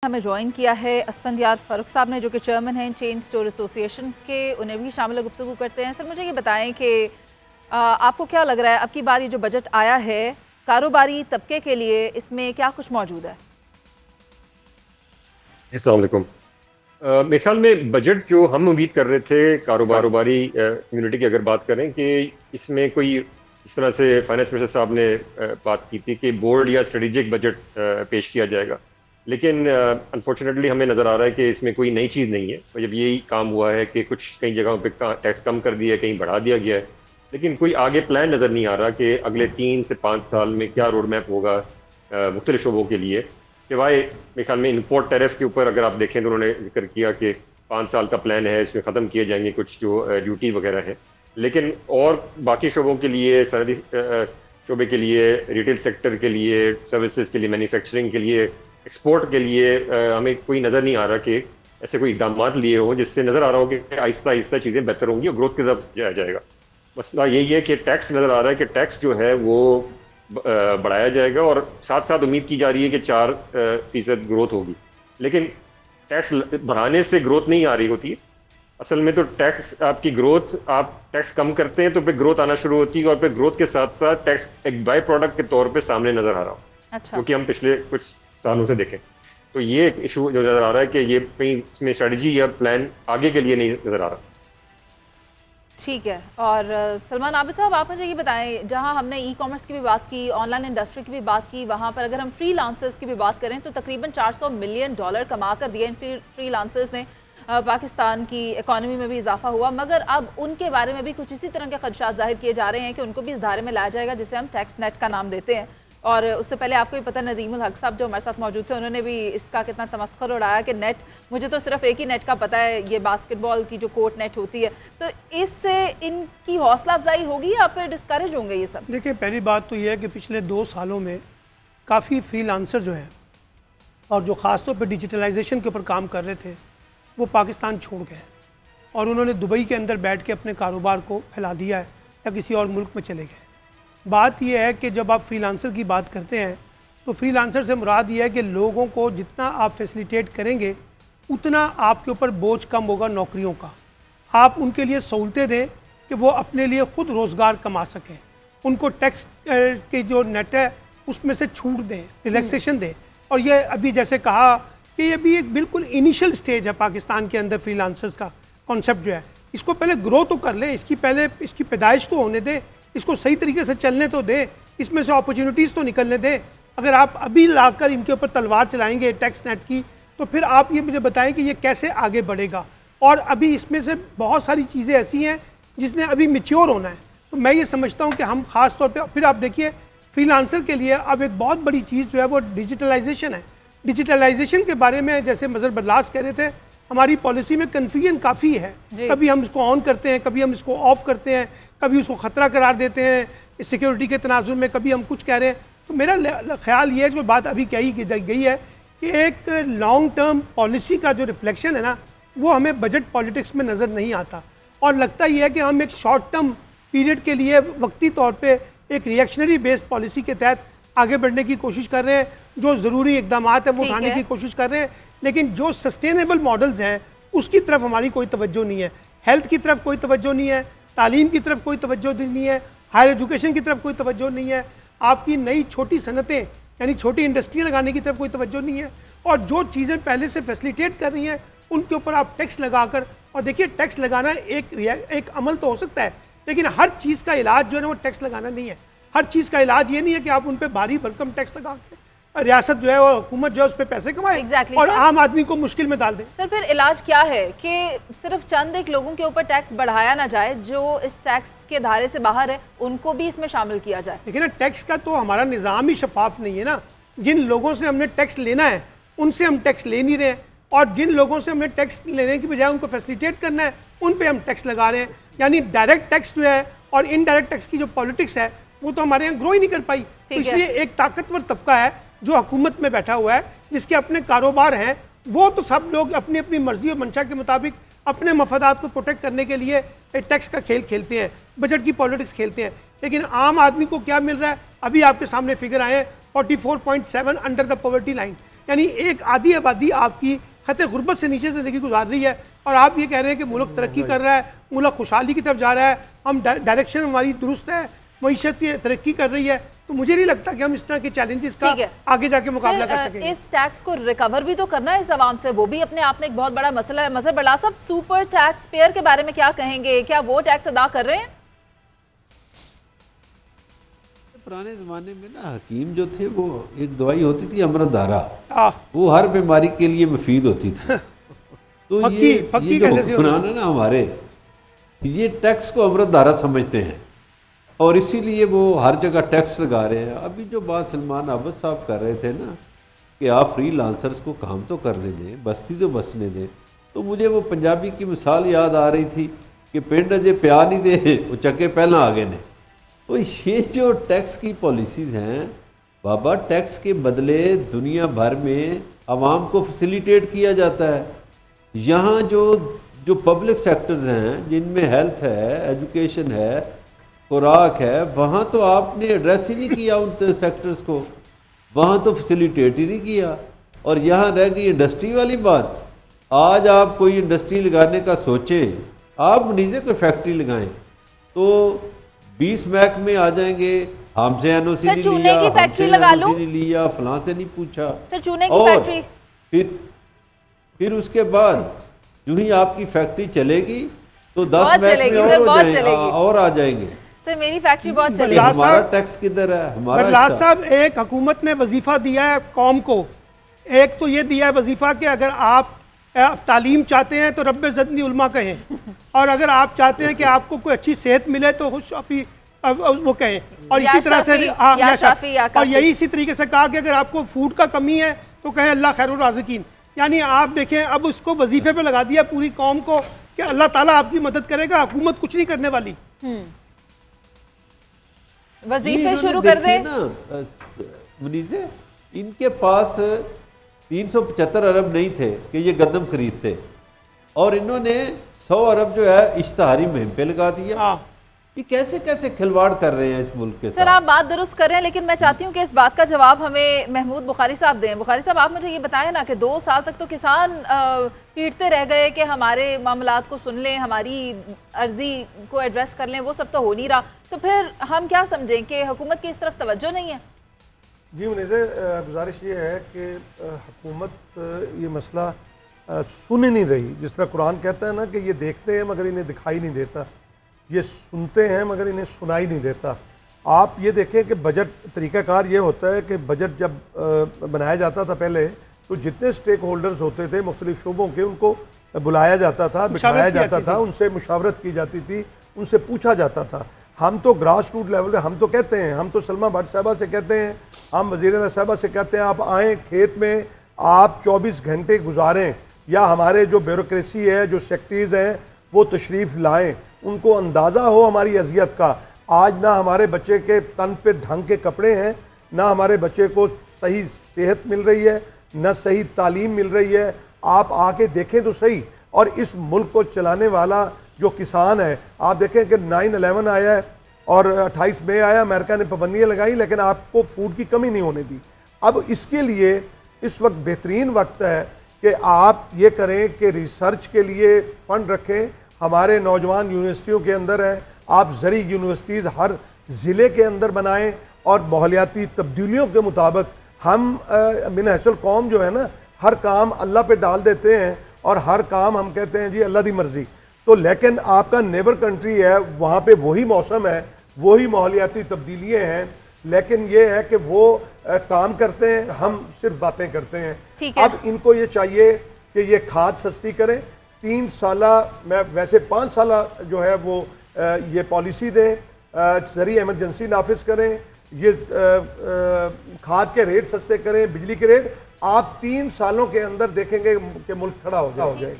हमें ज्वाइन किया है असफंदियार फारूक साहब ने, जो कि चेयरमैन हैं चेन स्टोर एसोसिएशन के। उन्हें भी शामिल गुफ्तगू करते हैं। सर, मुझे ये बताएं कि आपको क्या लग रहा है, अब की बार ये जो बजट आया है कारोबारी तबके के लिए, इसमें क्या कुछ मौजूद है? अस्सलाम वालेकुम। मेरे ख्याल में बजट जो हम उम्मीद कर रहे थे कारोबारी कम्युनिटी की अगर बात करें कि इसमें कोई इस तरह से फाइनेंस मिनिस्टर साहब ने बात की थी कि बोल्ड या स्ट्रेटेजिक बजट पेश किया जाएगा, लेकिन अनफॉर्चुनेटली हमें नज़र आ रहा है कि इसमें कोई नई चीज़ नहीं है। जब यही काम हुआ है कि कुछ कई जगहों पे टैक्स कम कर दिया है, कहीं बढ़ा दिया गया है, लेकिन कोई आगे प्लान नज़र नहीं आ रहा कि अगले 3 से 5 साल में क्या रोड मैप होगा मुख्तलिफ शोबों के लिए। सिवाय मेरे ख्याल में इम्पोर्ट टैरिफ के ऊपर अगर आप देखें तो उन्होंने जिक्र किया कि 5 साल का प्लान है, इसमें ख़त्म किए जाएंगे कुछ जो ड्यूटी वगैरह है, लेकिन और बाकी शोबों के लिए, सरहदी शोबे के लिए, रिटेल सेक्टर के लिए, सर्विसेज के लिए, मैन्युफैक्चरिंग के लिए, एक्सपोर्ट के लिए हमें कोई नज़र नहीं आ रहा कि ऐसे कोई इकदाम लिए हों जिससे नज़र आ रहा हो कि आहिस्ता आहिस्ता चीज़ें बेहतर होंगी और ग्रोथ की तरफ जाया जाएगा। मसला यही है कि टैक्स नज़र आ रहा है कि टैक्स जो है वो बढ़ाया जाएगा और साथ साथ उम्मीद की जा रही है कि 4% ग्रोथ होगी, लेकिन टैक्स बढ़ाने से ग्रोथ नहीं आ रही होती है। असल में तो टैक्स आपकी ग्रोथ, आप टैक्स कम करते हैं तो फिर ग्रोथ आना शुरू होती है और फिर ग्रोथ के साथ साथ टैक्स एक बाय प्रोडक्ट के तौर पे सामने नजर आ रहा हो। अच्छा। क्योंकि हम पिछले कुछ सालों से देखें तो ये एक इशू जो नजर आ रहा है कि ये कहीं इसमें स्ट्रेटजी या प्लान आगे के लिए नहीं नजर आ रहा। ठीक है। और सलमान आबिद साहब, आप मुझे ये बताएं, जहां हमने ई कॉमर्स की भी बात की, ऑनलाइन इंडस्ट्री की भी बात की, वहां पर अगर हम फ्री लांसर्स की भी बात करें तो तकरीबन $400 मिलियन कमा कर दिए इन फ्री लांसर्स ने। पाकिस्तान की इकॉनमी में भी इजाफा हुआ, मगर अब उनके बारे में भी कुछ इसी तरह के खदशात जाहिर किए जा रहे हैं कि उनको भी इस धारे में लाया जाएगा जिसे हम टैक्स नेट का नाम देते हैं। और उससे पहले आपको भी पता, नदीमुल हक साहब जो हमारे साथ मौजूद थे, उन्होंने भी इसका कितना तमस्खुर उड़ाया कि नेट, मुझे तो सिर्फ एक ही नेट का पता है, ये बास्केटबॉल की जो कोर्ट नेट होती है। तो इससे इनकी हौसला अफजाई होगी या फिर डिस्करेज होंगे ये सब? देखिए, पहली बात तो ये है कि पिछले 2 सालों में काफ़ी फ्रीलांसर जो हैं और जो ख़ास तौर पर डिजिटलाइजेशन के ऊपर काम कर रहे थे वो पाकिस्तान छोड़ गए और उन्होंने दुबई के अंदर बैठ के अपने कारोबार को फैला दिया है या किसी और मुल्क में चले गए। बात यह है कि जब आप फ्रीलांसर की बात करते हैं तो फ्रीलांसर से मुराद ये है कि लोगों को जितना आप फैसिलिटेट करेंगे उतना आपके ऊपर बोझ कम होगा नौकरियों का। आप उनके लिए सहूलतें दें कि वो अपने लिए ख़ुद रोज़गार कमा सकें, उनको टैक्स के जो नेट है उसमें से छूट दें, रिलैक्सेशन दें। और ये अभी जैसे कहा कि ये भी एक बिल्कुल इनिशियल स्टेज है पाकिस्तान के अंदर फ्रीलांसर्स का कॉन्सेप्ट जो है, इसको पहले ग्रो तो कर ले, इसकी पैदाइश तो होने दें, इसको सही तरीके से चलने तो दे, इसमें से अपॉर्चुनिटीज़ तो निकलने दें। अगर आप अभी लाकर इनके ऊपर तलवार चलाएंगे टैक्स नेट की, तो फिर आप ये मुझे बताएं कि ये कैसे आगे बढ़ेगा। और अभी इसमें से बहुत सारी चीज़ें ऐसी हैं जिसने अभी मैच्योर होना है। तो मैं ये समझता हूँ कि हम ख़ास तौर पर, फिर आप देखिए फ्रीलांसर के लिए अब एक बहुत बड़ी चीज़ जो है वो डिजिटलाइजेशन है। डिजिटलाइजेशन के बारे में जैसे मजहर बदलास कह रहे थे, हमारी पॉलिसी में कन्फ्यूजन काफ़ी है। कभी हम इसको ऑन करते हैं, कभी हम इसको ऑफ करते हैं, कभी उसको ख़तरा करार देते हैं सिक्योरिटी के तनाजुर में, कभी हम कुछ कह रहे हैं। तो मेरा ख्याल ये है, जो बात अभी कही गई है कि एक लॉन्ग टर्म पॉलिसी का जो रिफ्लेक्शन है ना, वो हमें बजट पॉलिटिक्स में नज़र नहीं आता। और लगता ये है कि हम एक शॉर्ट टर्म पीरियड के लिए वक्ती तौर पर एक रिएक्शनरी बेस्ड पॉलिसी के तहत आगे बढ़ने की कोशिश कर रहे हैं, जो ज़रूरी इकदाम है वो उठाने की कोशिश कर रहे हैं, लेकिन जो सस्टेनेबल मॉडल्स हैं उसकी तरफ हमारी कोई तवज्जो नहीं है। हेल्थ की तरफ कोई तवज्जो नहीं है, तालीम की तरफ कोई तवज्जो नहीं है, हायर एजुकेशन की तरफ कोई तवज्जो नहीं है, आपकी नई छोटी सनतें यानी छोटी इंडस्ट्रियाँ लगाने की तरफ कोई तवज्जो नहीं है। और जो चीज़ें पहले से फैसिलिटेट कर रही हैं उनके ऊपर आप टैक्स लगाकर, और देखिए टैक्स लगाना एक अमल तो हो सकता है, लेकिन हर चीज़ का इलाज जो है ना वो टैक्स लगाना नहीं है। हर चीज़ का इलाज ये नहीं है कि आप उन पर भारी भरकम टैक्स लगा के रियासत जो है और हुकूमत जो है उस पर पैसे कमाए और आम आदमी को मुश्किल में डाल दे। सर, फिर इलाज क्या है कि सिर्फ चंद एक लोगों के ऊपर टैक्स बढ़ाया ना जाए, जो इस टैक्स के धारे से बाहर है उनको भी इसमें शामिल किया जाए? लेकिन ना, टैक्स का तो हमारा निज़ाम ही शफाफ नहीं है ना। जिन लोगों से हमने टैक्स लेना है उनसे हम टैक्स ले नहीं रहे हैं, और जिन लोगों से हमने टैक्स लेने की बजाय उनको फैसिलिटेट करना है उन पर हम टैक्स लगा रहे हैं। यानी डायरेक्ट टैक्स जो है और इनडायरेक्ट टैक्स की जो पॉलिटिक्स है वो तो हमारे यहाँ ग्रो ही नहीं कर पाई। तो इसलिए एक ताकतवर तबका है जो हुकूमत में बैठा हुआ है, जिसके अपने कारोबार हैं, वो तो सब लोग अपनी अपनी मर्जी और मंशा के मुताबिक अपने मफादात को प्रोटेक्ट करने के लिए टैक्स का खेल खेलते हैं, बजट की पॉलिटिक्स खेलते हैं। लेकिन आम आदमी को क्या मिल रहा है? अभी आपके सामने फिगर आए हैं 44.7 अंडर द पॉवर्टी लाइन। यानी एक आधी आबादी आपकी खत गुर्बत से नीचे ज़िंदगी गुजार रही है और आप ये कह रहे हैं कि मुल्क तरक्की कर रहा है, मुल्क खुशहाली की तरफ जा रहा है, हम डायरेक्शन हमारी दुरुस्त है, मईशत तरक्की कर रही है। तो मुझे नहीं लगता कि हम इस तरह के चैलेंजेस का आगे जाके मुकाबला कर सकेंगे। इस टैक्स को रिकवर भी तो करना है इस आवाम से, वो भी अपने आप में एक बहुत बड़ा मसला है। मजहर बड़ला साहब, सुपर टैक्स पेयर के बारे में क्या कहेंगे? क्या वो टैक्स अदा कर रहे हैं? पुराने ज़माने में ना हकीम जो थे वो एक दवाई होती थी अमृतधारा, वो हर बीमारी के लिए मुफीद होती थी। तो ये जो हुक्मरान है ना हमारे, ये टैक्स को अमृतधारा समझते हैं और इसीलिए वो हर जगह टैक्स लगा रहे हैं। अभी जो बात सलमान अब्बास साहब कर रहे थे ना कि आप फ्री लांसर्स को काम तो करने दें, बस्ती तो बसने दें, तो मुझे वो पंजाबी की मिसाल याद आ रही थी कि पिंड अजे प्या नहीं दे वो चक्के पहला आगे ने। तो ये जो टैक्स की पॉलिसीज़ हैं बाबा, टैक्स के बदले दुनिया भर में आवाम को फैसिलिटेट किया जाता है। यहाँ जो पब्लिक सेक्टर्स हैं जिनमें हेल्थ है, एजुकेशन है, खुराक है, वहाँ तो आपने एड्रेस ही नहीं किया उन सेक्टर्स को, वहाँ तो फैसिलिटेट ही नहीं किया। और यहाँ रह गई इंडस्ट्री वाली बात। आज आप कोई इंडस्ट्री लगाने का सोचें, आप मुनीज़े कोई फैक्ट्री लगाएं तो 20 महकमे आ जाएंगे, हमसे एनओसी नहीं लिया, हमसे एनओसी नहीं लिया, फलां से नहीं पूछा। और फिर उसके बाद जो ही आपकी फैक्ट्री चलेगी तो 10 महकमे और आ जाएंगे। सर मेरी फैक्ट्री बहुत चलेगी, हमारा टैक्स किधर है? हमारा बरलास साहब, एक हुकूमत ने वजीफा दिया है कौम को। एक तो ये दिया है वजीफा कि अगर आप तालीम चाहते हैं तो रब्बे ज़दनी उलमा कहें, और अगर आप चाहते हैं कि आपको कोई अच्छी सेहत मिले तो खुशाफी वो कहें। और इसी तरह से और यही इसी तरीके से कहा कि अगर आपको फूड का कमी है तो कहें अल्लाह खैरुर राज़िकीन। यानी आप देखें, अब उसको वजीफे पे लगा दिया पूरी कौम को कि अल्लाह ताला आपकी मदद करेगा, हुकूमत कुछ नहीं करने वाली। वजीफे शुरू कर दें ना मुनीज़े, इनके पास 375 अरब नहीं थे कि ये गंदम खरीदते, और इन्होंने 100 अरब जो है इश्तहारी मुहिम पे लगा दिया। ये कैसे कैसे खिलवाड़ कर रहे हैं इस मुल्क के साथ। सर आप बात दुरुस्त कर रहे हैं, लेकिन मैं चाहती हूँ कि इस बात का जवाब हमें महमूद बुखारी साहब दें। बुखारी साहब, आप मुझे ये बताएं ना कि 2 साल तक तो किसान पीटते रह गए कि हमारे मामलात को सुन लें, हमारी अर्जी को एड्रेस कर लें, वो सब तो हो नहीं रहा। तो फिर हम क्या समझें कि हुकूमत की इस तरफ तवज्जो नहीं है? जी मुझे गुजारिश ये है कि हुकूमत ये मसला सुन ही नहीं रही। जिस तरह कुरान कहता है ना कि ये देखते हैं मगर इन्हें दिखाई नहीं देता, ये सुनते हैं मगर इन्हें सुनाई नहीं देता। आप ये देखें कि बजट तरीक़ाकार ये होता है कि बजट जब बनाया जाता था पहले, तो जितने स्टेक होल्डर्स होते थे मुख्तलिफ शोबों के, उनको बुलाया जाता था, बिठाया जाता था, उनसे मुशावरत की जाती थी, उनसे पूछा जाता था। हम तो ग्रास रूट लेवल पे हम तो कहते हैं, हम तो सलमा भट्ट साहबा से कहते हैं, हम वज़ीर साहबा से कहते हैं आप आएँ खेत में, आप 24 घंटे गुजारें, या हमारे जो ब्यूरोक्रेसी है, जो सेक्रेटरीज हैं, वो तशरीफ़ लाएँ, उनको अंदाज़ा हो हमारी अजियत का। आज ना हमारे बच्चे के तन पे ढंग के कपड़े हैं, ना हमारे बच्चे को सही सेहत मिल रही है, ना सही तालीम मिल रही है। आप आके देखें तो सही। और इस मुल्क को चलाने वाला जो किसान है, आप देखें कि 9/11 आया है और 28 मई आया, अमेरिका ने पाबंदियाँ लगाई, लेकिन आपको फूड की कमी नहीं होने दी। अब इसके लिए इस वक्त बेहतरीन वक्त है कि आप ये करें कि रिसर्च के लिए फ़ंड रखें। हमारे नौजवान यूनिवर्सिटियों के अंदर हैं, आप ज़री यूनिवर्सिटीज़ हर ज़िले के अंदर बनाएं, और माहौलियाती तब्दीलियों के मुताबिक हम मिन हैसल कौम जो है ना, हर काम अल्लाह पे डाल देते हैं, और हर काम हम कहते हैं जी अल्लाह दी मर्ज़ी। तो लेकिन आपका नेबर कंट्री है, वहाँ पे वही मौसम है, वही माहौलियाती तब्दीलियाँ हैं, लेकिन ये है कि वो काम करते हैं, हम सिर्फ बातें करते हैं। अब इनको ये चाहिए कि ये खाद सस्ती करें, 3 साला मैं वैसे 5 साला जो है वो ये पॉलिसी दें, ज़री एमरजेंसी नाफिज करें, ये खाद के रेट सस्ते करें, बिजली के रेट। आप 3 सालों के अंदर देखेंगे कि मुल्क खड़ा हो जाए।